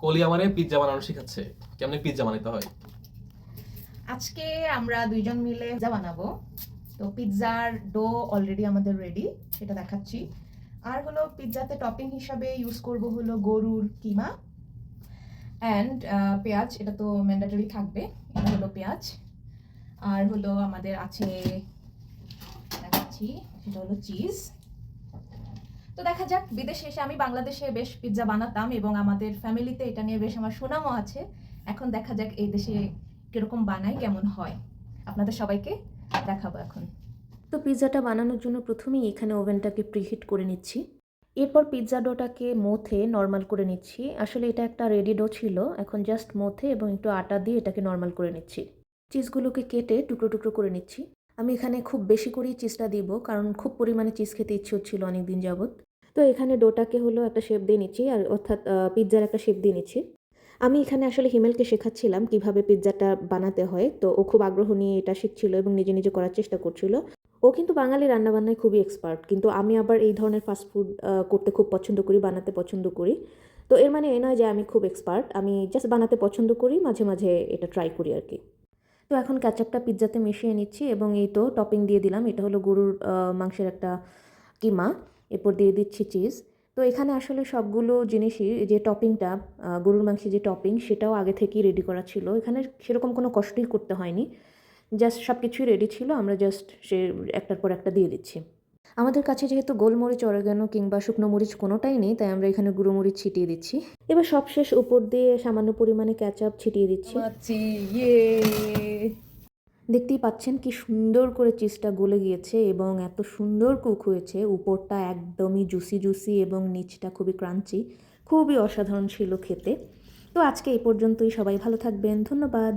কলি আমারে পিৎজা বানানো শিখাচ্ছে, কেমনে পিৎজা বানাইতে হয়। আজকে আমরা দুইজন মিলে পিৎজা বানাবো। তো পিৎজার ডো অলরেডি আমাদের রেডি, সেটা দেখাচ্ছি। আর হলো পিৎজাতে টপিং হিসাবে ইউজ করব হলো গরুর কিমা অ্যান্ড পেঁয়াজ, এটা তো ম্যান্ডেটরি থাকবে। এটা হলো পেঁয়াজ। আর হলো আমাদের আছে, দেখাচ্ছি, সেটা হলো চিজ। তো দেখা যাক, বিদেশে এসে আমি বাংলাদেশে বেশ পিৎজা বানাতাম এবং আমাদের ফ্যামিলিতে এটা নিয়ে বেশ আমার সুনামও আছে। এখন দেখা যাক এই দেশে কিরকম বানাই, কেমন হয়, আপনাদের সবাইকে দেখাবো এখন। তো পিৎজাটা বানানোর জন্য প্রথমেই এখানে ওভেনটাকে প্রিহিট করে নিচ্ছি। এরপর পিৎজা ডোটাকে মথে নর্মাল করে নিচ্ছি। আসলে এটা একটা রেডি ডো ছিল, এখন জাস্ট মথে এবং একটু আটা দিয়ে এটাকে নর্মাল করে নিচ্ছি। চিজগুলোকে কেটে টুকরো টুকরো করে নিচ্ছি। আমি এখানে খুব বেশি করেই চিজটা দিব, কারণ খুব পরিমাণে চিজ খেতে ইচ্ছে হচ্ছিল অনেক দিন যাবত। তো এখানে ডোটাকে হলো একটা শেপ দিয়ে নিচ্ছি, আর অর্থাৎ পিৎজার একটা শেপ দিয়ে নিচ্ছি। আমি এখানে আসলে হিমেলকে শেখাচ্ছিলাম কিভাবে পিৎজাটা বানাতে হয়, তো ও খুব আগ্রহ নিয়ে এটা শিখছিল এবং নিজে নিজে করার চেষ্টা করছিল। ও কিন্তু বাঙালি রান্নাবান্নায় খুবই এক্সপার্ট, কিন্তু আমি আবার এই ধরনের ফাস্টফুড করতে খুব পছন্দ করি, বানাতে পছন্দ করি। তো এর মানে এ নয় যে আমি খুব এক্সপার্ট, আমি জাস্ট বানাতে পছন্দ করি, মাঝে মাঝে এটা ট্রাই করি আর কি। তো এখন ক্যাচাপটা পিৎজাতে মিশিয়ে নিচ্ছি এবং এই তো টপিং দিয়ে দিলাম। এটা হলো গরুর মাংসের একটা কিমা, এরপর দিয়ে দিচ্ছি চিজ। তো এখানে আসলে সবগুলো জিনিসই, যে টপিংটা গরুর মাংসের যে টপিং, সেটাও আগে থেকেই রেডি করা ছিল। এখানে সেরকম কোনো কষ্টই করতে হয়নি, জাস্ট সব কিছুই রেডি ছিল, আমরা জাস্ট সে একটার পর একটা দিয়ে দিচ্ছি। আমাদের কাছে যেহেতু গোলমরিচ, অরেগানো কিংবা শুকনো মরিচ কোনোটাই নেই, তাই আমরা এখানে গুঁড়ো মরিচ ছিটিয়ে দিচ্ছি। এবার সবশেষ উপর দিয়ে সামান্য পরিমাণে ক্যাচাপ ছিটিয়ে দিচ্ছি। দেখতেই পাচ্ছেন কি সুন্দর করে চিজটা গলে গিয়েছে এবং এত সুন্দর কুক হয়েছে। উপরটা একদমই জুসি জুসি এবং নিচটা খুবই ক্রাঞ্চি, খুবই অসাধারণ ছিল খেতে। তো আজকে এই পর্যন্তই, সবাই ভালো থাকবেন, ধন্যবাদ।